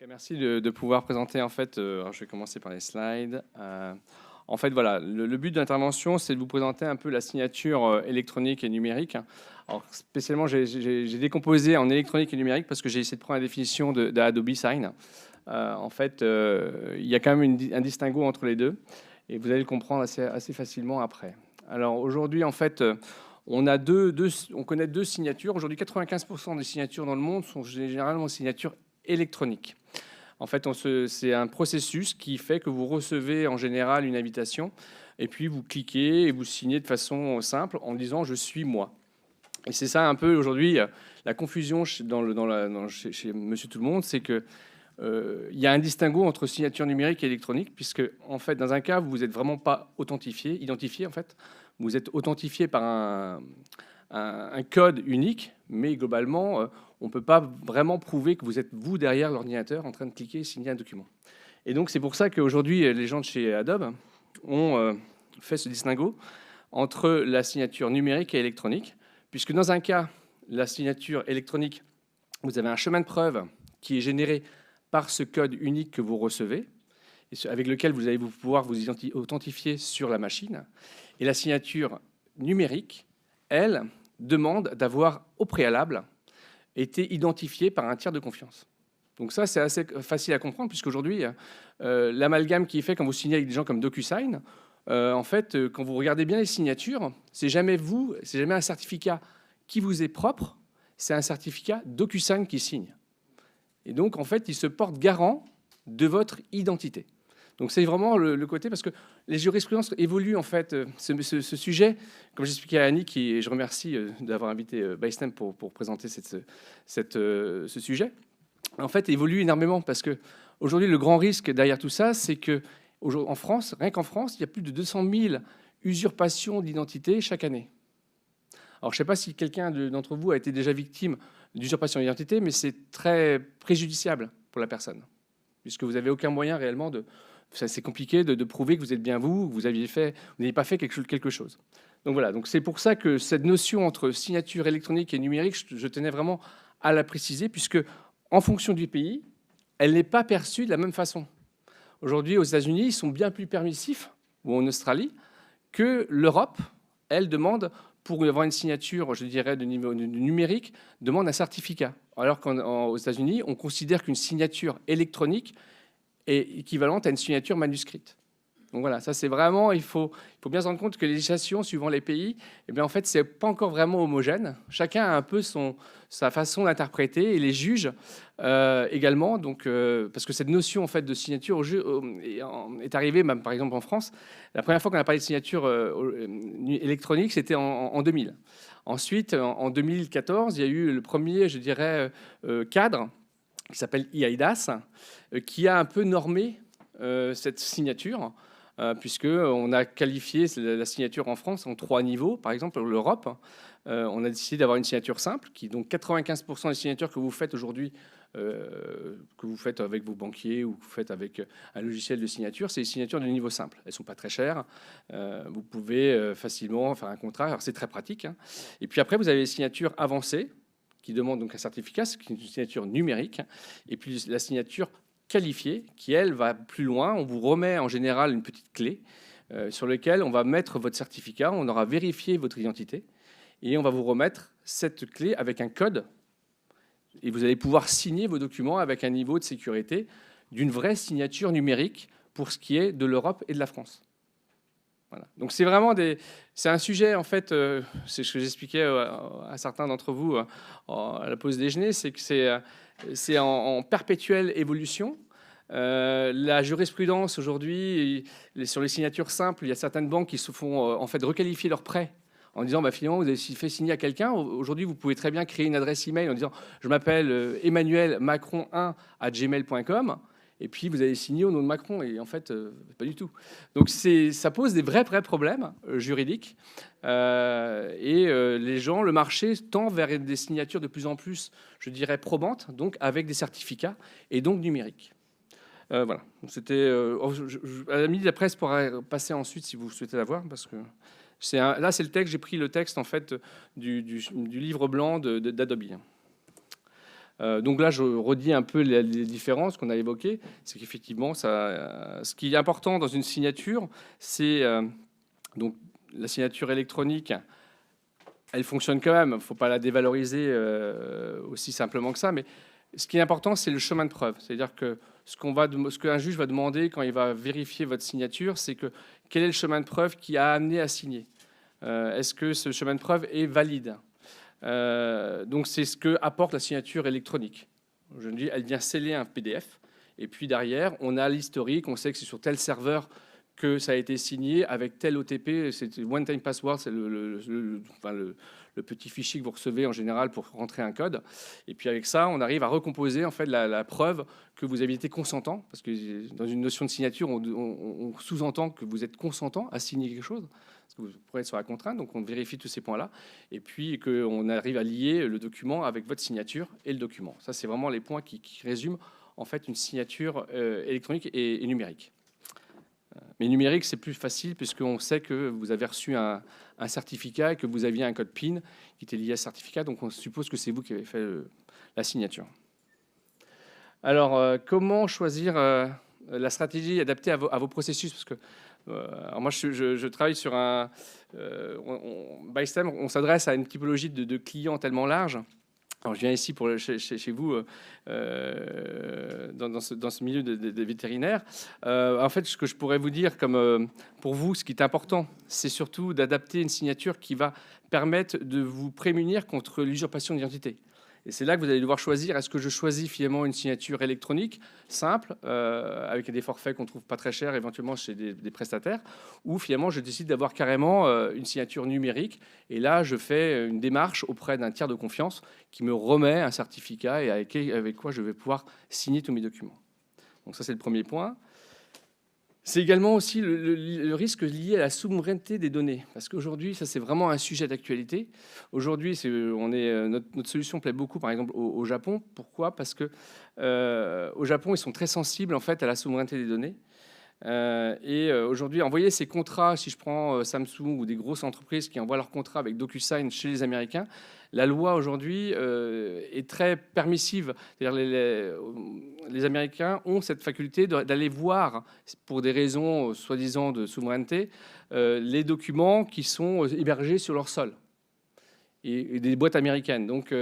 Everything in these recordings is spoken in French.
cas, merci de pouvoir présenter en fait. Alors je vais commencer par les slides. En fait, voilà, le but de l'intervention, c'est de vous présenter un peu la signature électronique et numérique. Alors spécialement, j'ai décomposé en électronique et numérique parce que j'ai essayé de prendre la définition d'Adobe Sign. En fait, il y a quand même un distinguo entre les deux, et vous allez le comprendre assez facilement après. Alors aujourd'hui, en fait, on connaît deux signatures. Aujourd'hui, 95% des signatures dans le monde sont généralement des signatures électroniques. En fait, c'est un processus qui fait que vous recevez en général une invitation et puis vous cliquez et vous signez de façon simple en disant je suis moi. Et c'est ça un peu aujourd'hui la confusion chez Monsieur Tout le Monde, c'est que il y a un distinguo entre signature numérique et électronique, puisque en fait dans un cas vous n'êtes vraiment pas identifié en fait, vous êtes authentifié par un code unique, mais globalement, on ne peut pas vraiment prouver que vous êtes vous derrière l'ordinateur en train de cliquer et signer un document. Et donc c'est pour ça qu'aujourd'hui, les gens de chez Adobe ont fait ce distinguo entre la signature numérique et électronique, puisque dans un cas, la signature électronique, vous avez un chemin de preuve qui est généré par ce code unique que vous recevez, et avec lequel vous allez pouvoir vous authentifier sur la machine. Et la signature numérique, elle, demande d'avoir au préalable été identifié par un tiers de confiance. Donc ça, c'est assez facile à comprendre, puisqu'aujourd'hui, l'amalgame qui est fait quand vous signez avec des gens comme DocuSign, en fait, quand vous regardez bien les signatures, c'est jamais vous, c'est jamais un certificat qui vous est propre, c'est un certificat DocuSign qui signe. Et donc, en fait, il se porte garant de votre identité. Donc c'est vraiment le côté, parce que les jurisprudences évoluent en fait. Ce sujet, comme j'expliquais à Annie, et je remercie d'avoir invité Bystem pour présenter ce sujet, en fait évolue énormément, parce que aujourd'hui le grand risque derrière tout ça, c'est que en France, rien qu'en France, il y a plus de 200 000 usurpations d'identité chaque année. Alors je ne sais pas si quelqu'un d'entre vous a été déjà victime d'usurpation d'identité, mais c'est très préjudiciable pour la personne, puisque vous n'avez aucun moyen réellement de... C'est compliqué de prouver que vous êtes bien vous, que vous n'avez pas fait quelque chose. Donc voilà, donc c'est pour ça que cette notion entre signature électronique et numérique, je tenais vraiment à la préciser, puisque en fonction du pays, elle n'est pas perçue de la même façon. Aujourd'hui, aux États-Unis, ils sont bien plus permissifs, ou en Australie, que l'Europe. Elle demande, pour avoir une signature, je dirais, de niveau numérique, demande un certificat. Alors qu'aux États-Unis, on considère qu'une signature électronique est équivalente à une signature manuscrite. Donc voilà, ça c'est vraiment, il faut bien se rendre compte que les législations suivant les pays, eh bien en fait c'est pas encore vraiment homogène. Chacun a un peu sa façon d'interpréter, et les juges également. Donc parce que cette notion en fait de signature est arrivée même par exemple en France. La première fois qu'on a parlé de signature électronique, c'était en 2000. Ensuite, en 2014, il y a eu le premier, je dirais, cadre qui s'appelle eIDAS, qui a un peu normé cette signature, puisqu'on a qualifié la signature en France en 3 niveaux. Par exemple, l'Europe, on a décidé d'avoir une signature simple, qui donc 95% des signatures que vous faites aujourd'hui, que vous faites avec vos banquiers ou que vous faites avec un logiciel de signature, c'est des signatures de niveau simple. Elles ne sont pas très chères. Vous pouvez facilement faire un contrat. Alors c'est très pratique, hein. Et puis après, vous avez les signatures avancées, qui demandent donc un certificat, c'est une signature numérique. Et puis la signature qualifiée, qui elle va plus loin. On vous remet en général une petite clé sur laquelle on va mettre votre certificat, on aura vérifié votre identité et on va vous remettre cette clé avec un code, et vous allez pouvoir signer vos documents avec un niveau de sécurité d'une vraie signature numérique pour ce qui est de l'Europe et de la France. Voilà. Donc c'est vraiment c'est un sujet, en fait, c'est ce que j'expliquais à certains d'entre vous à la pause déjeuner, c'est que c'est en perpétuelle évolution. La jurisprudence aujourd'hui, sur les signatures simples, il y a certaines banques qui se font en fait requalifier leurs prêts en disant finalement vous avez fait signer à quelqu'un. Aujourd'hui, vous pouvez très bien créer une adresse email en disant je m'appelle Emmanuel Macron 1 à gmail.com. Et puis, vous avez signé au nom de Macron. Et en fait, pas du tout. Donc, ça pose des vrais problèmes juridiques. Les gens, le marché tend vers des signatures de plus en plus, je dirais, probantes, donc avec des certificats et donc numériques. Voilà. C'était à la Midi de la Presse pourra passer ensuite si vous souhaitez la voir, parce que là, c'est le texte. J'ai pris le texte en fait du livre blanc d'Adobe. Donc là, je redis un peu les différences qu'on a évoquées. C'est qu'effectivement, ce qui est important dans une signature, c'est donc la signature électronique. Elle fonctionne quand même, il ne faut pas la dévaloriser aussi simplement que ça, mais ce qui est important, c'est le chemin de preuve. C'est-à-dire que ce qu'un juge va demander quand il va vérifier votre signature, c'est que quel est le chemin de preuve qui a amené à signer. Est-ce que ce chemin de preuve est valide? Donc c'est ce que apporte la signature électronique. Je dis, elle vient sceller un PDF, et puis derrière, on a l'historique, on sait que c'est sur tel serveur que ça a été signé avec tel OTP, c'est One Time Password, c'est le petit fichier que vous recevez en général pour rentrer un code. Et puis avec ça, on arrive à recomposer en fait la preuve que vous avez été consentant, parce que dans une notion de signature, on sous-entend que vous êtes consentant à signer quelque chose, parce que vous pourrez être sur la contrainte, donc on vérifie tous ces points-là, et puis qu'on arrive à lier le document avec votre signature et le document. Ça, c'est vraiment les points qui résument en fait une signature électronique et numérique. Mais numérique, c'est plus facile puisqu'on sait que vous avez reçu un certificat et que vous aviez un code PIN qui était lié à ce certificat. Donc, on suppose que c'est vous qui avez fait la signature. Alors, comment choisir la stratégie adaptée à vos processus? Parce que alors moi, je travaille sur un... Bystem, on s'adresse à une typologie de clients tellement large. Alors, je viens ici chez vous dans ce milieu de vétérinaire. En fait, ce que je pourrais vous dire, comme pour vous, ce qui est important, c'est surtout d'adapter une signature qui va permettre de vous prémunir contre l'usurpation d'identité. Et c'est là que vous allez devoir choisir, est-ce que je choisis finalement une signature électronique simple, avec des forfaits qu'on ne trouve pas très chers éventuellement chez des prestataires, ou finalement je décide d'avoir carrément une signature numérique, et là je fais une démarche auprès d'un tiers de confiance qui me remet un certificat et avec quoi je vais pouvoir signer tous mes documents. Donc ça c'est le premier point. C'est également aussi le risque lié à la souveraineté des données, parce qu'aujourd'hui, ça c'est vraiment un sujet d'actualité. Aujourd'hui, notre solution plaît beaucoup, par exemple, au Japon. Pourquoi? Parce que au Japon, ils sont très sensibles en fait à la souveraineté des données. Aujourd'hui, envoyer ces contrats, si je prends Samsung ou des grosses entreprises qui envoient leurs contrats avec DocuSign chez les Américains, la loi aujourd'hui est très permissive. C'est-à-dire les Américains ont cette faculté d'aller voir, pour des raisons soi-disant de souveraineté, les documents qui sont hébergés sur leur sol et des boîtes américaines. Donc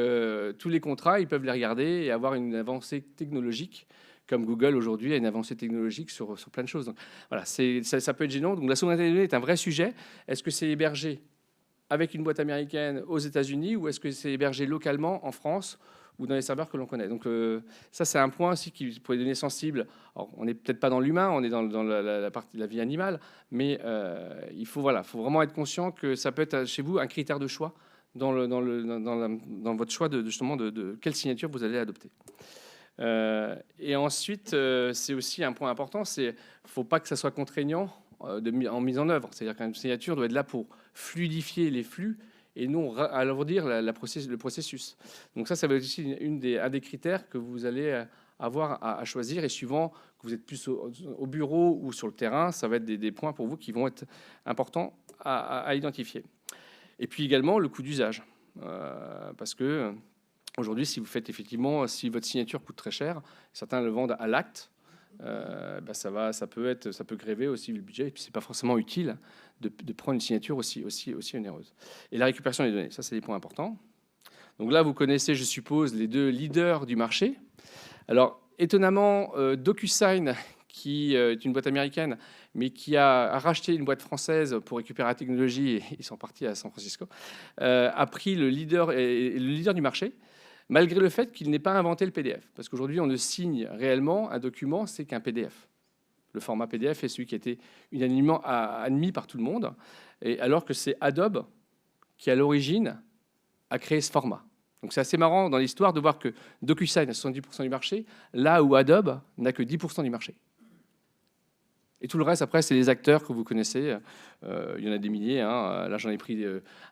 tous les contrats, ils peuvent les regarder et avoir une avancée technologique, comme Google aujourd'hui a une avancée technologique sur plein de choses. Donc, voilà, ça peut être gênant. Donc la souveraineté des données est un vrai sujet. Est-ce que c'est hébergé avec une boîte américaine aux États-Unis, ou est-ce que c'est hébergé localement en France ou dans les serveurs que l'on connaît? Donc ça, c'est un point aussi qui, pour les données sensibles, alors, on n'est peut-être pas dans l'humain, on est dans la partie de la vie animale, mais il faut vraiment être conscient que ça peut être chez vous un critère de choix dans votre choix justement de quelle signature vous allez adopter. Et ensuite, c'est aussi un point important, c'est qu'il ne faut pas que ça soit contraignant en mise en œuvre. C'est-à-dire qu'une signature doit être là pour fluidifier les flux et non alourdir le processus. Donc ça va être aussi un des critères que vous allez avoir à choisir, et suivant que vous êtes plus au bureau ou sur le terrain, ça va être des points pour vous qui vont être importants à identifier. Et puis également le coût d'usage, parce que aujourd'hui, si si votre signature coûte très cher, certains le vendent à l'acte, ça peut gréver aussi le budget, et puis c'est pas forcément utile de prendre une signature aussi onéreuse. Et la récupération des données, ça c'est des points importants. Donc là, vous connaissez, je suppose, les deux leaders du marché. Alors étonnamment, DocuSign, qui est une boîte américaine, mais qui a racheté une boîte française pour récupérer la technologie, et ils sont partis à San Francisco, a pris le leader du marché, malgré le fait qu'il n'ait pas inventé le PDF. Parce qu'aujourd'hui, on ne signe réellement un document, c'est qu'un PDF. Le format PDF est celui qui a été unanimement admis par tout le monde, et alors que c'est Adobe qui, à l'origine, a créé ce format. Donc c'est assez marrant dans l'histoire de voir que DocuSign a 70% du marché, là où Adobe n'a que 10% du marché. Et tout le reste, après, c'est les acteurs que vous connaissez. Il y en a des milliers. Là, j'en ai pris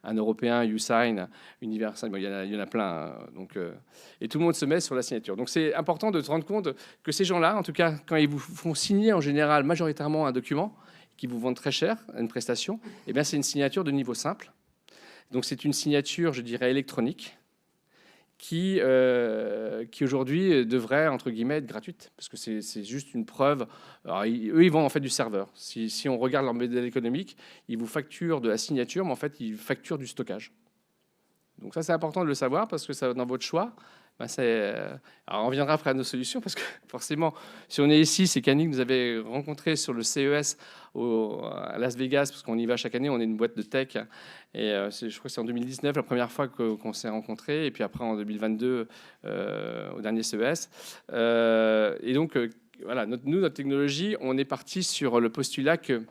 un européen, YouSign, Universal. Bon, il y en a plein. Donc, et tout le monde se met sur la signature. Donc, c'est important de se rendre compte que ces gens-là, en tout cas, quand ils vous font signer en général majoritairement un document qui vous vendent très cher, une prestation, eh bien, c'est une signature de niveau simple. Donc, c'est une signature, je dirais, électronique, qui aujourd'hui devrait, entre guillemets, être gratuite, parce que c'est juste une preuve. Alors, eux, ils vendent en fait du serveur. Si on regarde leur modèle économique, ils vous facturent de la signature, mais en fait, ils facturent du stockage. Donc ça, c'est important de le savoir, parce que ça, dans votre choix, ben alors on reviendra après à nos solutions, parce que forcément, si on est ici, c'est qu'Annick nous avait rencontré sur le CES à Las Vegas, parce qu'on y va chaque année, on est une boîte de tech, et je crois que c'est en 2019 la première fois qu'on s'est rencontrés, et puis après en 2022 au dernier CES. Et donc, voilà, notre technologie, on est parti sur le postulat que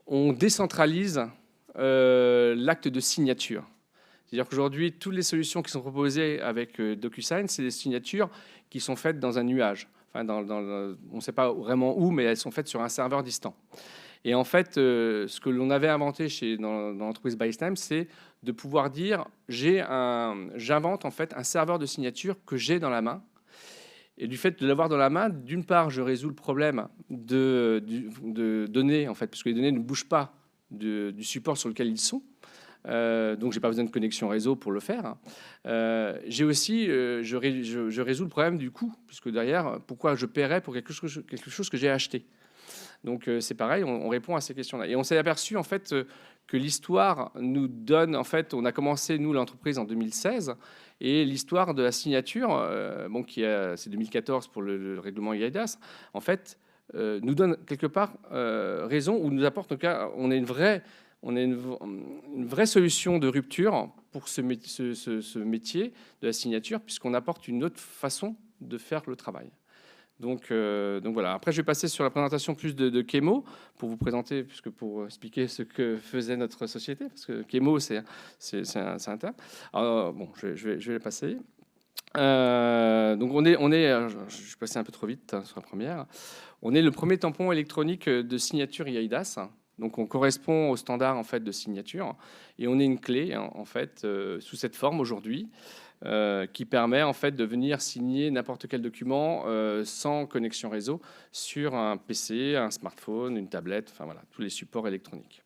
on décentralise l'acte de signature. C'est-à-dire qu'aujourd'hui, toutes les solutions qui sont proposées avec DocuSign, c'est des signatures qui sont faites dans un nuage. Enfin, on ne sait pas vraiment où, mais elles sont faites sur un serveur distant. Et en fait, ce que l'on avait inventé dans l'entreprise Bystime, c'est de pouvoir dire j'invente en fait un serveur de signature que j'ai dans la main. Et du fait de l'avoir dans la main, d'une part, je résous le problème de données, en fait, puisque les données ne bougent pas du support sur lequel ils sont. Donc, je n'ai pas besoin de connexion réseau pour le faire. J'ai aussi, je résous le problème du coût, puisque derrière, pourquoi je paierais pour quelque chose que j'ai acheté. Donc, c'est pareil, on répond à ces questions-là. Et on s'est aperçu, en fait, que l'histoire nous donne, en fait, on a commencé, nous, l'entreprise en 2016, et l'histoire de la signature, c'est 2014 pour le règlement eIDAS, en fait, nous donne quelque part raison, ou nous apporte, en tout cas, on a une vraie solution de rupture pour ce métier de la signature, puisqu'on apporte une autre façon de faire le travail. Donc voilà. Après, je vais passer sur la présentation plus de Kemo pour vous présenter, pour expliquer ce que faisait notre société, parce que Kemo, c'est un terme. Alors, bon, je vais le passer. Donc je vais passer un peu trop vite sur la première. On est le premier tampon électronique de signature eIDAS. Donc on correspond au standard en fait de signature, et on est une clé en fait sous cette forme aujourd'hui qui permet en fait de venir signer n'importe quel document sans connexion réseau sur un PC, un smartphone, une tablette, enfin voilà, tous les supports électroniques.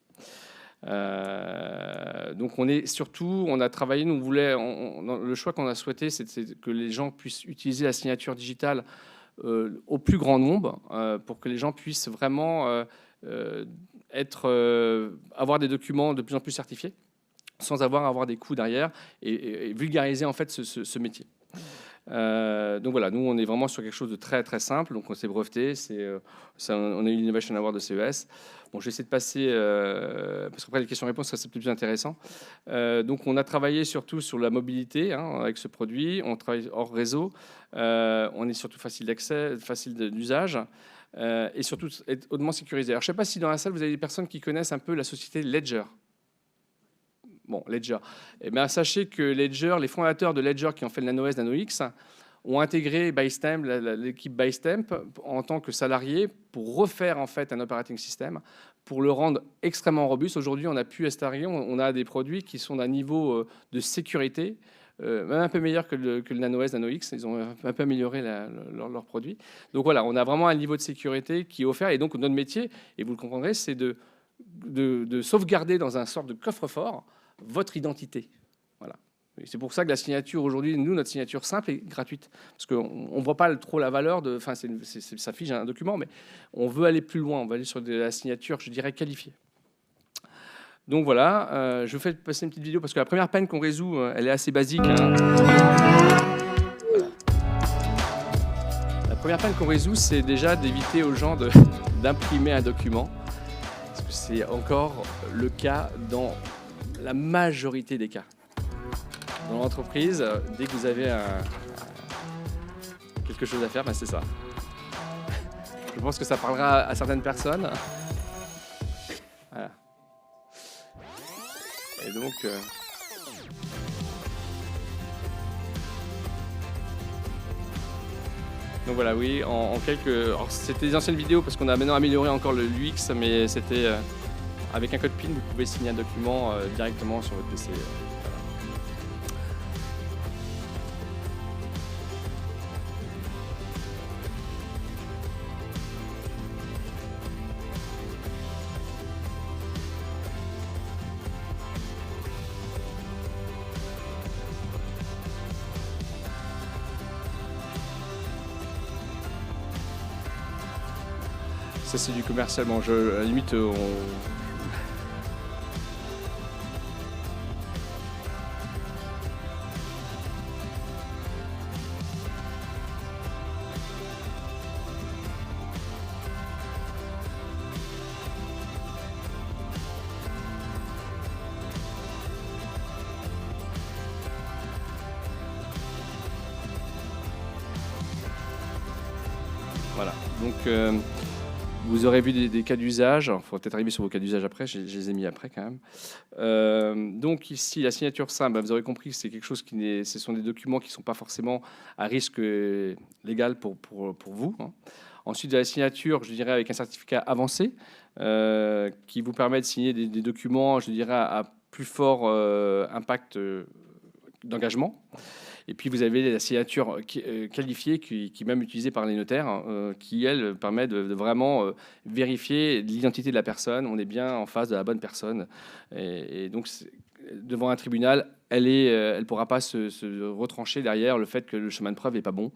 Donc on a travaillé, le choix qu'on a souhaité, c'est que les gens puissent utiliser la signature digitale au plus grand nombre pour que les gens puissent vraiment avoir des documents de plus en plus certifiés sans avoir des coûts derrière et vulgariser en fait ce métier. Donc voilà, nous on est vraiment sur quelque chose de très très simple. Donc on s'est breveté, on a eu l'Innovation Award de CES. Bon, je vais essayer de passer parce qu'après les questions-réponses, ça c'est plus intéressant. Donc on a travaillé surtout sur la mobilité avec ce produit. On travaille hors réseau. On est surtout facile d'accès, facile d'usage. Et surtout être hautement sécurisé. Alors, je ne sais pas si dans la salle, vous avez des personnes qui connaissent un peu la société Ledger. Bon, Ledger. Eh bien, sachez que Ledger, les fondateurs de Ledger qui ont fait le NanoS, NanoX, ont intégré Bystamp, l'équipe Bystamp, en tant que salarié pour refaire en fait un operating system, pour le rendre extrêmement robuste. Aujourd'hui, on a pu installer, on a des produits qui sont d'un niveau de sécurité même un peu meilleur que le NanoS, NanoX. Ils ont un peu amélioré leurs produits. Donc voilà, on a vraiment un niveau de sécurité qui est offert. Et donc notre métier, et vous le comprendrez, c'est de sauvegarder dans un sorte de coffre-fort votre identité. Voilà. Et c'est pour ça que la signature aujourd'hui, nous, notre signature simple est gratuite. Parce qu'on ne voit pas trop la valeur de... Enfin, ça fiche un document, mais on veut aller plus loin. On va aller sur de la signature, je dirais, qualifiée. Donc voilà, je vous fais passer une petite vidéo parce que la première panne qu'on résout, elle est assez basique. Voilà. La première panne qu'on résout, c'est déjà d'éviter aux gens d'imprimer un document. Parce que c'est encore le cas dans la majorité des cas. Dans l'entreprise, dès que vous avez quelque chose à faire, ben c'est ça. Je pense que ça parlera à certaines personnes. Voilà. Et donc, voilà, oui, en quelques... Alors, c'était des anciennes vidéos parce qu'on a maintenant amélioré encore le l'UX, mais c'était avec un code PIN, vous pouvez signer un document directement sur votre PC. Ça, c'est du commercial. Bon, à la limite, voilà. Donc, vous aurez vu des cas d'usage. Il faudra peut-être arriver sur vos cas d'usage après. Je les ai mis après quand même. Donc ici, la signature simple, vous aurez compris que c'est quelque chose ce sont des documents qui ne sont pas forcément à risque légal pour vous, hein. Ensuite, de la signature, je dirais, avec un certificat avancé qui vous permet de signer des documents, je dirais, à plus fort impact d'engagement. Et puis, vous avez la signature qualifiée qui est même utilisée par les notaires, hein, qui, elle, permet de vraiment vérifier l'identité de la personne. On est bien en face de la bonne personne. Et donc, devant un tribunal, elle ne pourra pas se retrancher derrière le fait que le chemin de preuve n'est pas bon,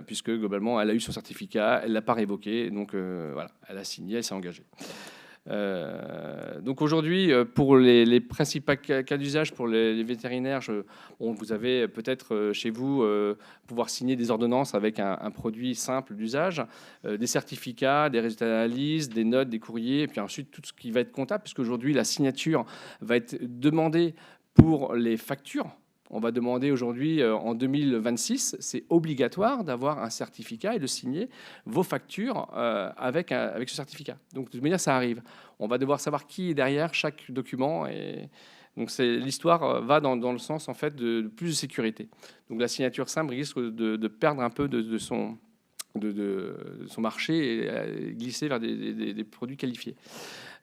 puisque, globalement, elle a eu son certificat, elle ne l'a pas révoqué. Donc, voilà, elle a signé, elle s'est engagée. Donc aujourd'hui, pour les principaux cas d'usage pour les vétérinaires, vous avez peut-être chez vous pouvoir signer des ordonnances avec un produit simple d'usage, des certificats, des résultats d'analyse, des notes, des courriers, et puis ensuite tout ce qui va être comptable, puisque aujourd'hui la signature va être demandée pour les factures. On va demander aujourd'hui, en 2026, c'est obligatoire d'avoir un certificat et de signer vos factures avec ce certificat. Donc, de toute manière, ça arrive. On va devoir savoir qui est derrière chaque document. Et donc, l'histoire va dans le sens, en fait, de plus de sécurité. Donc, la signature simple risque de perdre un peu de son marché et glisser vers des produits qualifiés.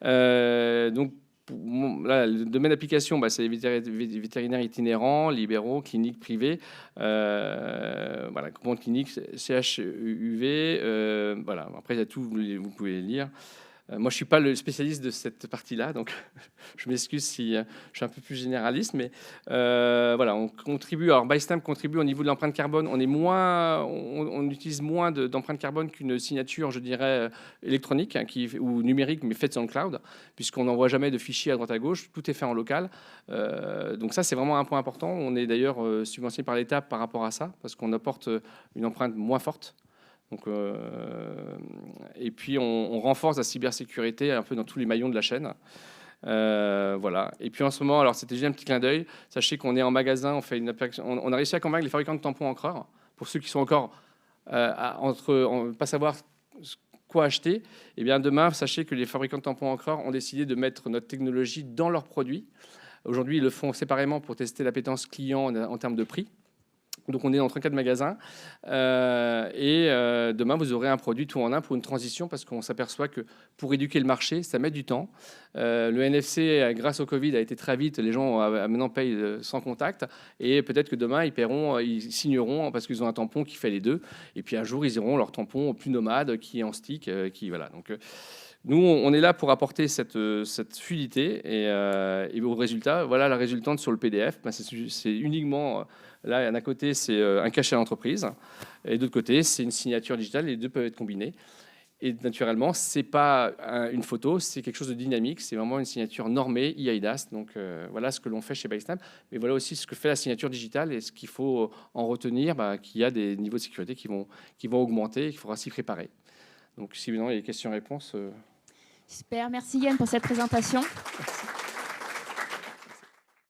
Donc, là, le domaine d'application, c'est les vétérinaires itinérants, libéraux, cliniques privées, voilà, compte clinique, CHUV, voilà. Après, il y a tout, vous pouvez les lire. Moi, je ne suis pas le spécialiste de cette partie-là, donc je m'excuse si je suis un peu plus généraliste, mais voilà, on contribue. Alors, Bystamp contribue au niveau de l'empreinte carbone. On utilise moins d'empreinte carbone qu'une signature, je dirais, électronique, hein, ou numérique, mais faite sur le cloud, puisqu'on n'envoie jamais de fichiers à droite à gauche. Tout est fait en local. Donc ça, c'est vraiment un point important. On est d'ailleurs subventionné par l'État par rapport à ça, parce qu'on apporte une empreinte moins forte. Donc, et puis on renforce la cybersécurité un peu dans tous les maillons de la chaîne. Voilà. Et puis en ce moment, alors c'était juste un petit clin d'œil. Sachez qu'on est en magasin, on a réussi à convaincre les fabricants de tampons encreurs. Pour ceux qui sont encore pas savoir quoi acheter, et bien demain, sachez que les fabricants de tampons encreurs ont décidé de mettre notre technologie dans leurs produits. Aujourd'hui, ils le font séparément pour tester l'appétence client en termes de prix. Donc on est dans 34 magasins demain vous aurez un produit tout en un pour une transition, parce qu'on s'aperçoit que pour éduquer le marché, ça met du temps. Le NFC, grâce au Covid, a été très vite. Les gens maintenant payent sans contact, et peut-être que demain ils signeront parce qu'ils ont un tampon qui fait les deux. Et puis un jour ils auront leur tampon plus nomade qui est en stick, voilà. Donc nous, on est là pour apporter cette fluidité et au résultat, voilà la résultante sur le PDF. C'est uniquement, là, d'un côté, c'est un cachet à l'entreprise, et de l'autre côté, c'est une signature digitale. Les deux peuvent être combinés. Et naturellement, ce n'est pas une photo, c'est quelque chose de dynamique. C'est vraiment une signature normée, eIDAS. Donc voilà ce que l'on fait chez Bystamp. Mais voilà aussi ce que fait la signature digitale, et ce qu'il faut en retenir, qu'il y a des niveaux de sécurité qui vont augmenter et qu'il faudra s'y préparer. Donc si maintenant il y a des questions-réponses... Super, merci Yann pour cette présentation.